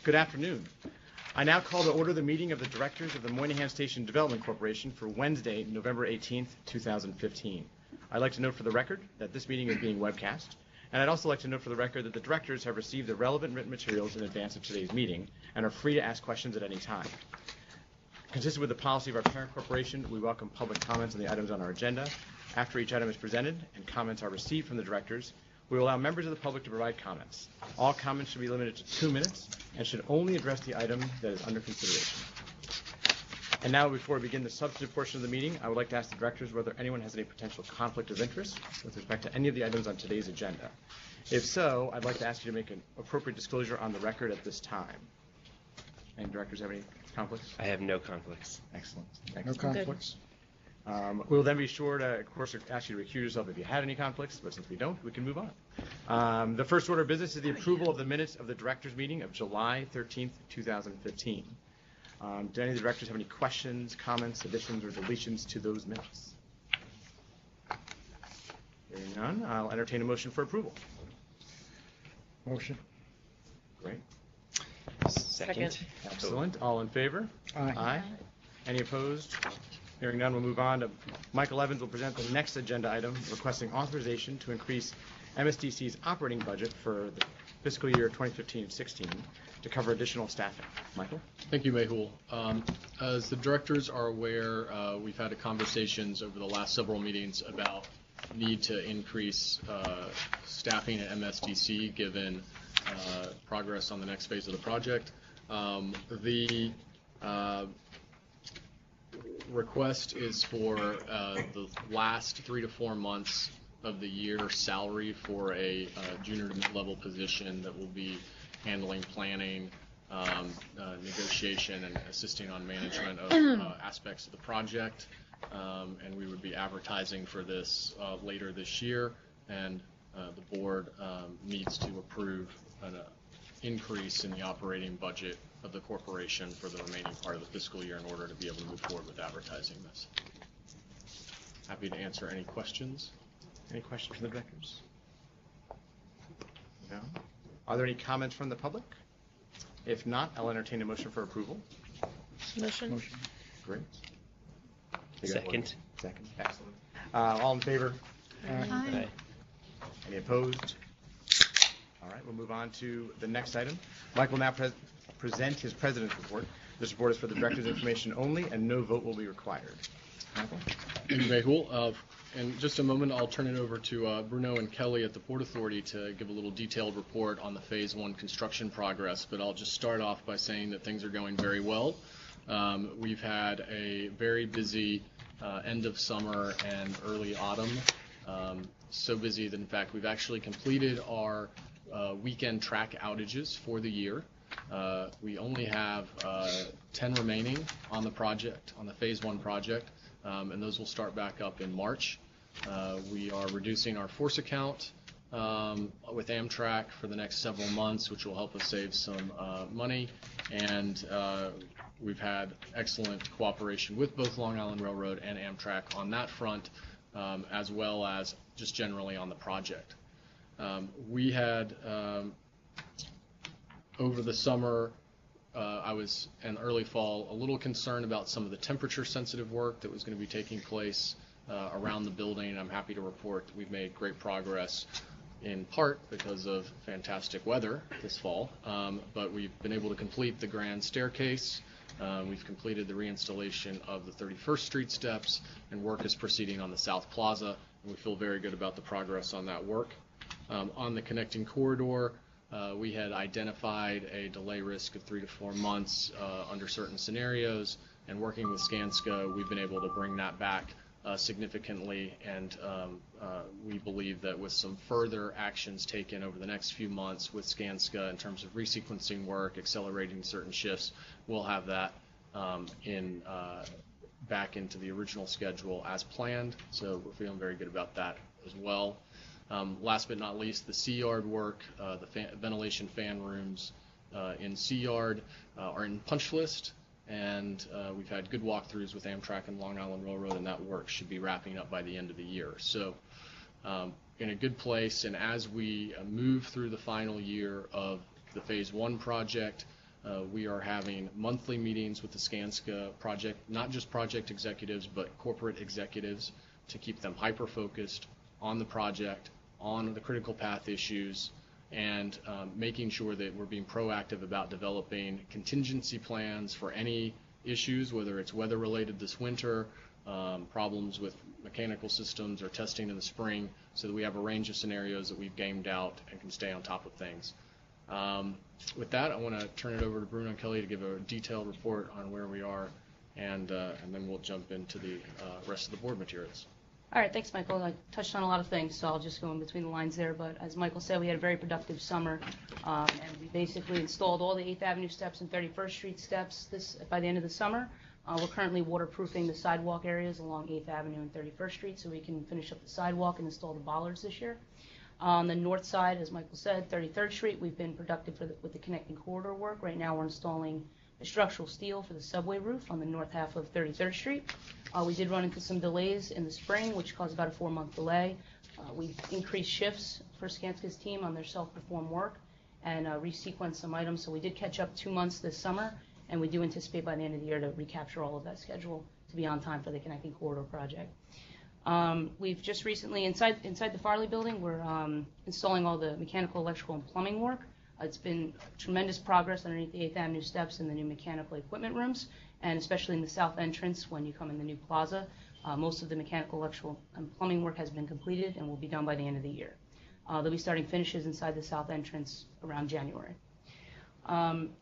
Good afternoon. I now call to order the meeting of the directors of the Moynihan Station Development Corporation for Wednesday, November 18th, 2015. I'd like to note for the record that this meeting is being webcast, and I'd also like to note for the record that the directors have received the relevant written materials in advance of today's meeting and are free to ask questions at any time. Consistent with the policy of our parent corporation, we welcome public comments on the items on our agenda. After each item is presented and comments are received from the directors, we will allow members of the public to provide comments. All comments should be limited to 2 minutes and should only address the item that is under consideration. And now, before we begin the substantive portion of the meeting, I would like to ask the directors whether anyone has any potential conflict of interest with respect to any of the items on today's agenda. If so, I'd like to ask you to make an appropriate disclosure on the record at this time. Any directors have any conflicts? I have no conflicts. Excellent. No conflicts. We'll then be sure to, of course, ask you to recuse yourself if you had any conflicts, but since we don't, we can move on. The first order of business is the approval of the minutes of the directors' meeting of July 13th, 2015. Do any of the directors have any questions, comments, additions, or deletions to those minutes? Hearing none, I'll entertain a motion for approval. Motion. Great. Second. Excellent. All in favor? Aye. Aye. Any opposed? Hearing none, we'll move on to Michael Evans will present the next agenda item requesting authorization to increase MSDC's operating budget for the fiscal year 2015-16 to cover additional staffing. Michael? Thank you, Mehul. As the directors are aware, we've had conversations over the last several meetings about need to increase staffing at MSDC given progress on the next phase of the project. The request is for the last 3 to 4 months of the year salary for a junior to mid-level position that will be handling planning, negotiation, and assisting on management of aspects of the project. And we would be advertising for this later this year, and the board needs to approve an increase in the operating budget of the corporation for the remaining part of the fiscal year in order to be able to move forward with advertising this. Happy to answer any questions. Any questions from the directors? No? Are there any comments from the public? If not, I'll entertain a motion for approval. Motion. Great. Second. Second. Excellent. All in favor? Aye. Any opposed? All right, we'll move on to the next item. Mike will now present his president's report. This report is for the director's information only, and no vote will be required. Michael? Thank you, Mehul. In just a moment, I'll turn it over to Bruno and Kelly at the Port Authority to give a little detailed report on the Phase 1 construction progress, but I'll just start off by saying that things are going very well. We've had a very busy end of summer and early autumn, so busy that, in fact, we've actually completed our weekend track outages for the year. We only have 10 remaining on the project, on the Phase 1 project, and those will start back up in March. We are reducing our force account with Amtrak for the next several months, which will help us save some money, and we've had excellent cooperation with both Long Island Railroad and Amtrak on that front, as well as just generally on the project. We had, over the summer, I was, in early fall, a little concerned about some of the temperature-sensitive work that was going to be taking place around the building. I'm happy to report that we've made great progress, in part because of fantastic weather this fall, but we've been able to complete the grand staircase. We've completed the reinstallation of the 31st Street steps, and work is proceeding on the South Plaza, and we feel very good about the progress on that work. On the connecting corridor, we had identified a delay risk of 3 to 4 months under certain scenarios, and working with Skanska, we've been able to bring that back significantly, and we believe that with some further actions taken over the next few months with Skanska in terms of resequencing work, accelerating certain shifts, we'll have that back into the original schedule as planned, so we're feeling very good about that as well. Last but not least, the C-Yard work, the ventilation fan rooms in C-Yard are in punch list, and we've had good walkthroughs with Amtrak and Long Island Railroad, and that work should be wrapping up by the end of the year. So in a good place, and as we move through the final year of the Phase 1 project, We are having monthly meetings with the Skanska project, not just project executives, but corporate executives, to keep them hyper-focused on the project, on the critical path issues, and making sure that we're being proactive about developing contingency plans for any issues, whether it's weather-related this winter, problems with mechanical systems, or testing in the spring, so that we have a range of scenarios that we've gamed out and can stay on top of things. With that, I want to turn it over to Bruno and Kelly to give a detailed report on where we are, and then we'll jump into the rest of the board materials. All right, thanks, Michael. I touched on a lot of things, so I'll just go in between the lines there. But as Michael said, we had a very productive summer, and we basically installed all the 8th Avenue steps and 31st Street steps by the end of the summer. We're currently waterproofing the sidewalk areas along 8th Avenue and 31st Street, so we can finish up the sidewalk and install the bollards this year. On the north side, as Michael said, 33rd Street, we've been productive with the connecting corridor work. Right now we're installing the structural steel for the subway roof on the north half of 33rd Street. We did run into some delays in the spring, which caused about a 4-month delay. We increased shifts for Skanska's team on their self-perform work and resequenced some items. So we did catch up 2 months this summer, and we do anticipate by the end of the year to recapture all of that schedule to be on time for the connecting corridor project. We've just recently, inside the Farley building, we're installing all the mechanical, electrical, and plumbing work. It's been tremendous progress underneath the 8th Avenue steps and the new mechanical equipment rooms, and especially in the south entrance when you come in the new plaza. Most of the mechanical, electrical, and plumbing work has been completed and will be done by the end of the year. They'll be starting finishes inside the south entrance around January.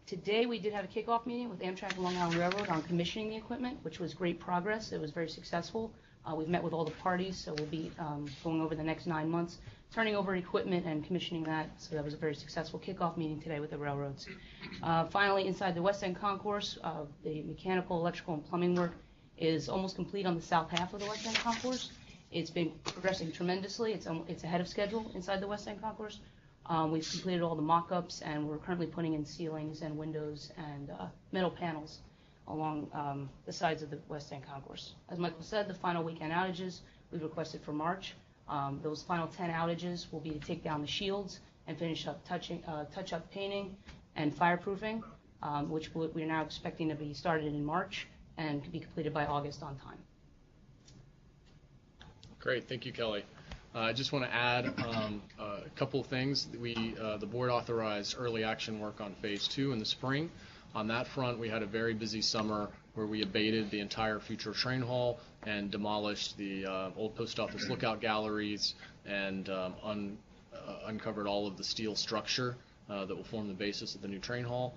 Today we did have a kickoff meeting with Amtrak and Long Island Railroad on commissioning the equipment, which was great progress. It was very successful. We've met with all the parties, so we'll be going over the next 9 months, turning over equipment and commissioning that. So that was a very successful kickoff meeting today with the railroads. Finally, inside the West End Concourse, the mechanical, electrical, and plumbing work is almost complete on the south half of the West End Concourse. It's been progressing tremendously. It's ahead of schedule inside the West End Concourse. We've completed all the mock-ups, and we're currently putting in ceilings and windows and metal panels along the sides of the West End Concourse. As Michael said, the final weekend outages we've requested for March. Those final 10 outages will be to take down the shields and finish up touch-up painting and fireproofing, which we are now expecting to be started in March and can be completed by August on time. Great, thank you, Kelly. I just want to add a couple of things. The board authorized early action work on Phase 2 in the spring. On that front, we had a very busy summer where we abated the entire future train hall and demolished the old post office lookout galleries and uncovered all of the steel structure that will form the basis of the new train hall.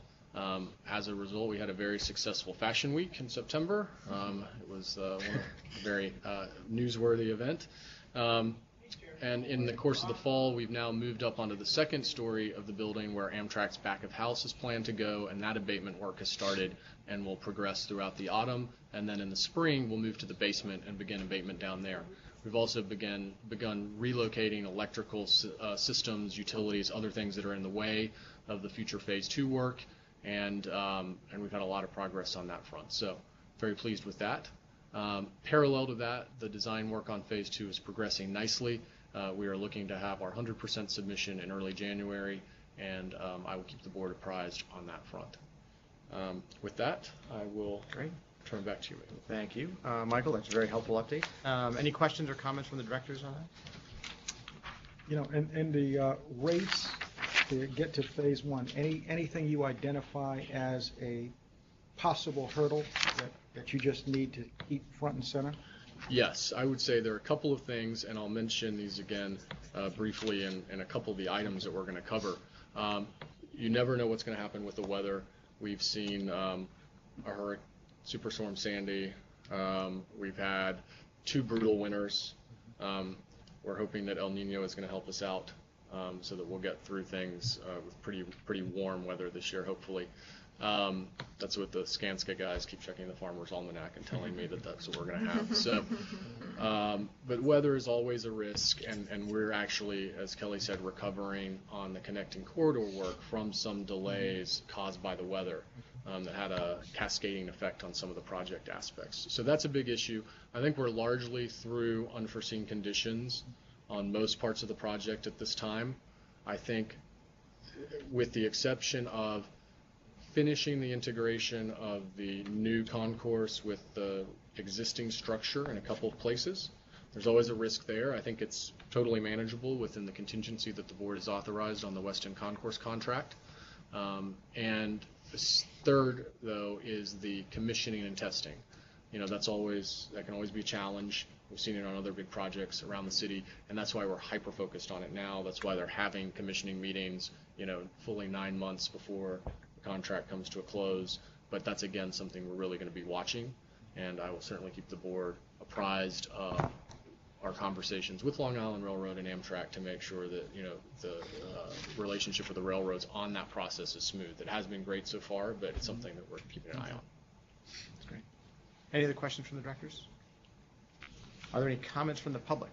As a result, we had a very successful Fashion Week in September. It was a very newsworthy event. And in the course of the fall, we've now moved up onto the second story of the building where Amtrak's back of house is planned to go, and that abatement work has started and will progress throughout the autumn. And then in the spring, we'll move to the basement and begin abatement down there. We've also begun relocating electrical systems, utilities, other things that are in the way of the future Phase 2 work, and we've had a lot of progress on that front. So very pleased with that. Parallel to that, the design work on Phase 2 is progressing nicely. We are looking to have our 100% submission in early January, and I will keep the board apprised on that front. With that, I will turn back to you. Thank you. Michael, that's a very helpful update. Any questions or comments from the directors on that? You know, in the race to get to Phase 1, anything you identify as a possible hurdle that you just need to keep front and center? Yes, I would say there are a couple of things, and I'll mention these again briefly in a couple of the items that we're going to cover. You never know what's going to happen with the weather. We've seen Superstorm Sandy. We've had 2 brutal winters. We're hoping that El Nino is going to help us out so that we'll get through things with pretty warm weather this year, hopefully. That's what the Skanska guys keep checking the Farmer's Almanac and telling me that's what we're going to have. So, but weather is always a risk, and we're actually, as Kelly said, recovering on the connecting corridor work from some delays caused by the weather that had a cascading effect on some of the project aspects. So that's a big issue. I think we're largely through unforeseen conditions on most parts of the project at this time. I think with the exception of finishing the integration of the new concourse with the existing structure in a couple of places. There's always a risk there. I think it's totally manageable within the contingency that the board has authorized on the Weston Concourse contract. And third, though, is the commissioning and testing. That can always be a challenge. We've seen it on other big projects around the city, and that's why we're hyper-focused on it now. That's why they're having commissioning meetings, fully 9 months before the contract comes to a close. But that's, again, something we're really going to be watching, and I will certainly keep the board apprised of our conversations with Long Island Railroad and Amtrak to make sure that the relationship with the railroads on that process is smooth. It has been great so far, but it's something that we're keeping an eye on. That's great. Any other questions from the directors? Are there any comments from the public?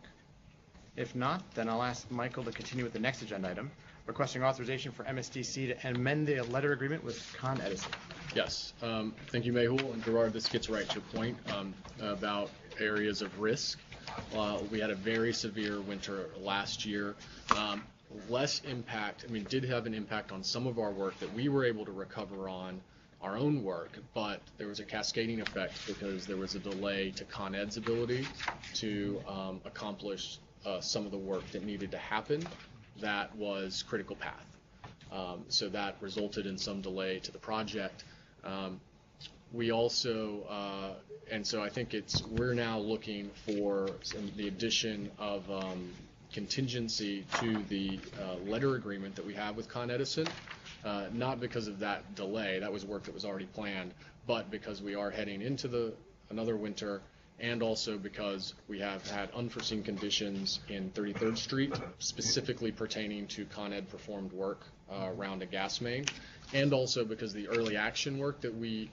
If not, then I'll ask Michael to continue with the next agenda item, requesting authorization for MSDC to amend the letter agreement with Con Edison. Yes. Thank you, Mehul. And Gerard, this gets right to your point about areas of risk. We had a very severe winter last year. Less impact, did have an impact on some of our work that we were able to recover on our own work, but there was a cascading effect because there was a delay to Con Ed's ability to accomplish some of the work that needed to happen that was critical path. So that resulted in some delay to the project. We also, and so I think we're now looking for the addition of contingency to the letter agreement that we have with Con Edison, not because of that delay, that was work that was already planned, but because we are heading into another winter, and also because we have had unforeseen conditions in 33rd Street, specifically pertaining to Con Ed performed work around a gas main, and also because the early action work that we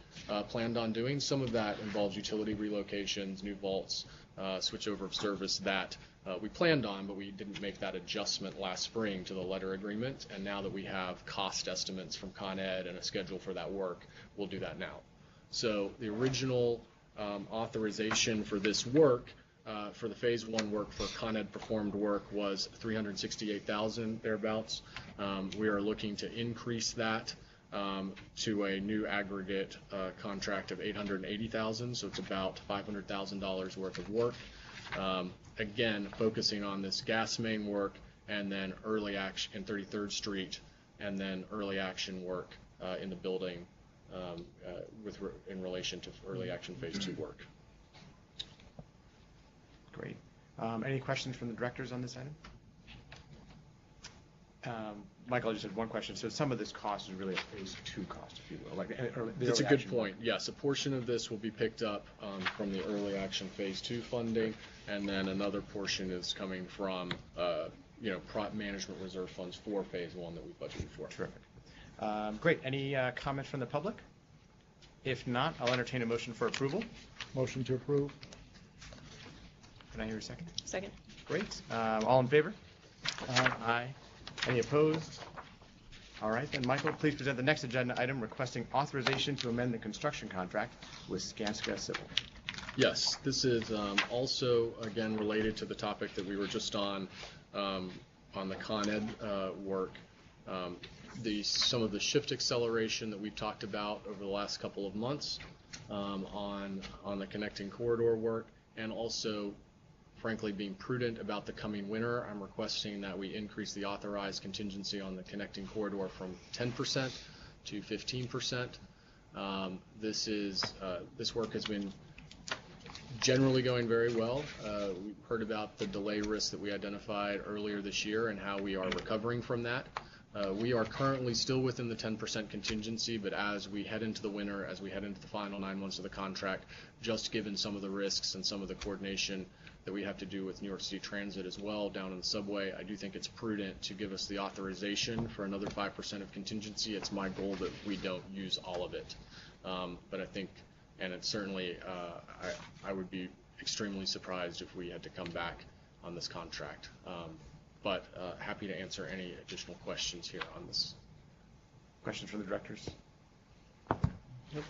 planned on doing, some of that involves utility relocations, new vaults, switchover of service that we planned on, but we didn't make that adjustment last spring to the letter agreement. And now that we have cost estimates from Con Ed and a schedule for that work, we'll do that now. So the original authorization for this work, for the phase 1 work for Con Ed performed work, was $368,000 thereabouts. We are looking to increase that to a new aggregate contract of $880,000, so it's about $500,000 worth of work. Again, focusing on this gas main work, and then early action in 33rd Street, and then early action work in the building in relation to early action phase 2 work. Great. Any questions from the directors on this item? Michael, I just had one question. So some of this cost is really a phase 2 cost, if you will. That's a good point. Yes, a portion of this will be picked up from the early action phase 2 funding, and then another portion is coming from management reserve funds for phase 1 that we budgeted for. Terrific. Great. Any comment from the public? If not, I'll entertain a motion for approval. Motion to approve. Can I hear a second? Second. Great. All in favor? Aye. Any opposed? All right, then, Michael, please present the next agenda item, requesting authorization to amend the construction contract with Skanska Civil. Yes, this is also, again, related to the topic that we were just on the Con Ed work. Some of the shift acceleration that we've talked about over the last couple of months on the connecting corridor work, and also, frankly, being prudent about the coming winter, I'm requesting that we increase the authorized contingency on the connecting corridor from 10% to 15%. This work has been generally going very well. We've heard about the delay risk that we identified earlier this year and how we are recovering from that. We are currently still within the 10% contingency, but as we head into the winter, as we head into the final 9 months of the contract, just given some of the risks and some of the coordination that we have to do with New York City Transit as well down in the subway, I do think it's prudent to give us the authorization for another 5% of contingency. It's my goal that we don't use all of it. But I think, and it's certainly, I would be extremely surprised if we had to come back on this contract. But happy to answer any additional questions here on this. Questions from the directors? Nope.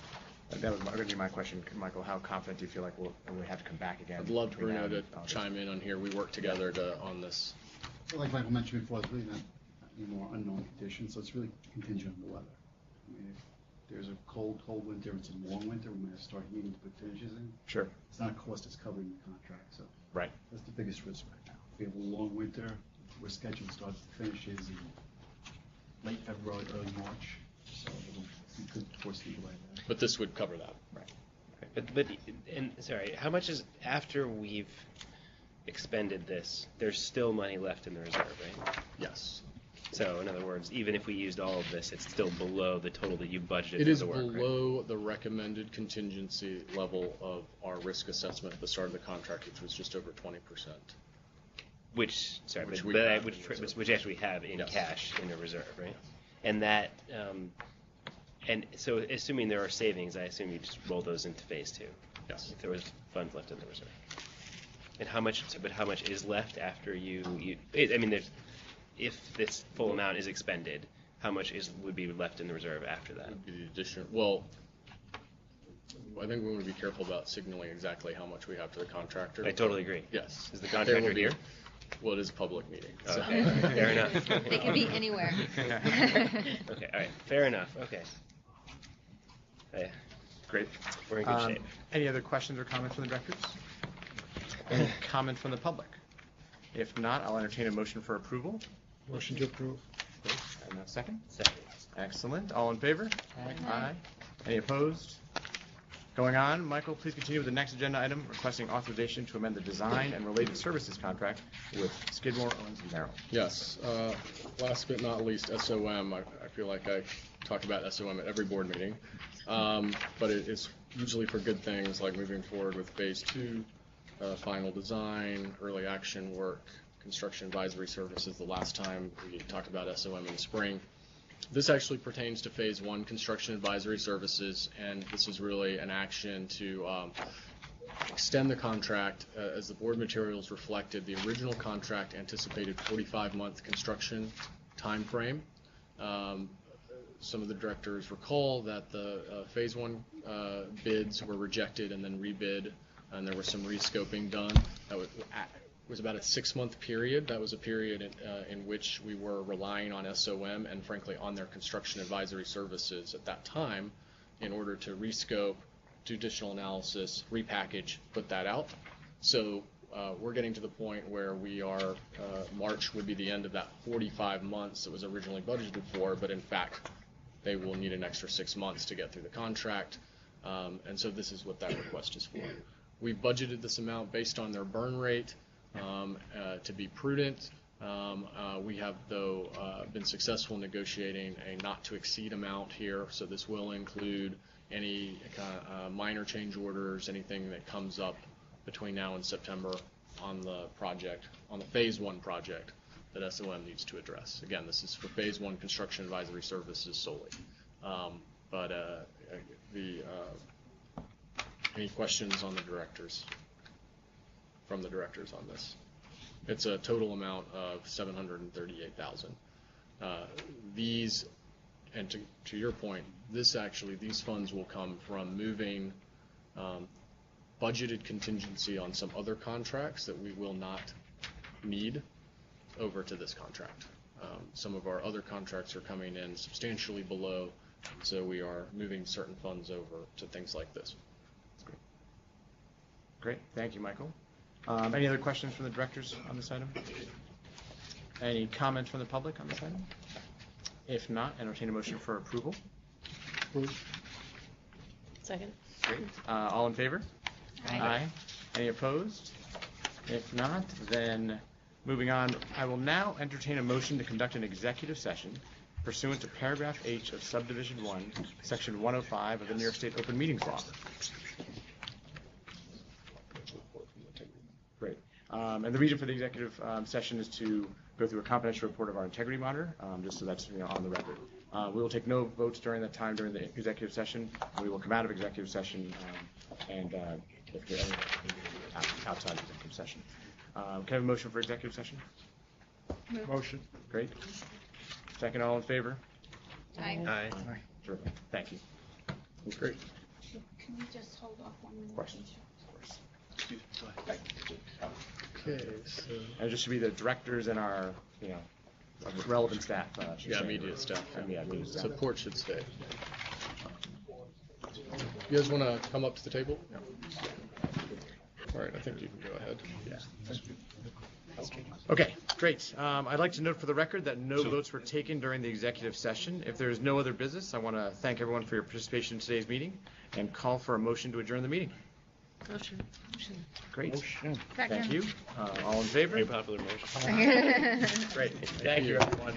That was going to be my question, Michael. How confident do you feel like we'll have to come back again? I'd love Bruno to chime in on here. We work together on this. Like Michael mentioned before, it's really not any more unknown conditions, so it's really contingent on the weather. I mean, if cold winter and some warm winter, we're gonna start needing to put finishes in. Sure. It's not a cost that's covering the contract, so Right. that's the biggest risk right now. If we have a long winter, we're scheduled to start the finishes in late February, early March, so we could foresee delay there. But this would cover that. Right. But and sorry, how much is after we've expended this? There's still money left in the reserve, right? Yes. So in other words, even if we used all of this, it's still below the total that you budgeted It for is the work, right? below the recommended contingency level of our risk assessment at the start of the contract, which was just over 20%. Which Which we have in which actually have in Yes. cash in the reserve, right? And that, and so assuming there are savings, I assume you just roll those into phase two. Yes. If there was funds left in the reserve. And how much? But how much is left after you? I mean, there's if this full amount is expended, how much would be left in the reserve after that? Would be the addition. Well, I think we want to be careful about signaling exactly how much we have to the contractor. I totally agree. Yes. Is the There contractor will be- here? Well, it is a public meeting. so- Okay, fair enough. They can be anywhere. Okay, all right, fair enough. Okay. Great. We're in good shape. Any other questions or comments from the directors? Any comment from the public? If not, I'll entertain a motion for approval. Motion to approve. And a second. Second. Excellent. All in favor? Aye. Any opposed? Going on, Michael, please continue with the next agenda item, requesting authorization to amend the design and related services contract with Skidmore, Owens & Merrill. Yes. Last but not least, SOM. I feel like I talk about SOM at every board meeting. But it's usually for good things like moving forward with phase two, final design, early action work, construction advisory services. The last time we talked about SOM in the spring. This actually pertains to phase one construction advisory services, and this is really an action to extend the contract. As the board materials reflected, the original contract anticipated 45-month construction time frame. Some of the directors recall that the phase one bids were rejected and then rebid, and there was some rescoping done. That was about a 6-month period. That was a period in which we were relying on SOM and frankly on their construction advisory services at that time in order to rescope, do additional analysis, repackage, put that out. So we're getting to the point where we are, March would be the end of that 45 months that was originally budgeted for, but in fact they will need an extra 6 months to get through the contract. And so this is what that request is for. We budgeted this amount based on their burn rate. To be prudent, we have, though, been successful in negotiating a not-to-exceed amount here, so this will include any minor change orders, anything that comes up between now and September on the project, on the phase one project that SOM needs to address. Again, this is for phase one construction advisory services solely. Any questions on the directors? From the directors on this. It's a total amount of $738,000. These, and to your point, these funds will come from moving budgeted contingency on some other contracts that we will not need over to this contract. Some of our other contracts are coming in substantially below, so we are moving certain funds over to things like this. Great. Thank you, Michael. Any other questions from the directors on this item? Any comments from the public on this item? If not, entertain a motion for approval. Approved. Second. Great. All in favor? Aye. Any opposed? If not, then moving on, I will now entertain a motion to conduct an executive session pursuant to paragraph H of subdivision 1, section 105 of the New York State Open Meetings Law. Great. And the reason for the executive session is to go through a confidential report of our integrity monitor, just so that's on the record. We will take no votes during that time during the executive session. We will come out of executive session and if there are outside of executive session. Can I have a motion for executive session? Motion. Great. Second, all in favor? Aye. Aye. Terrific. Thank you. That's great. Can we just hold off 1 minute? Questions? Okay, so And just to be the directors and our, relevant staff. yeah, media staff. Yeah, media staff. Support should stay. You guys want to come up to the table? All right, I think you can go ahead. Okay, great. I'd like to note for the record that no votes were taken during the executive session. If there is no other business, I want to thank everyone for your participation in today's meeting and call for a motion to adjourn the meeting. Motion. Great. Motion. Thank you. All in favor? Very popular motion. Great. Thank you, everyone.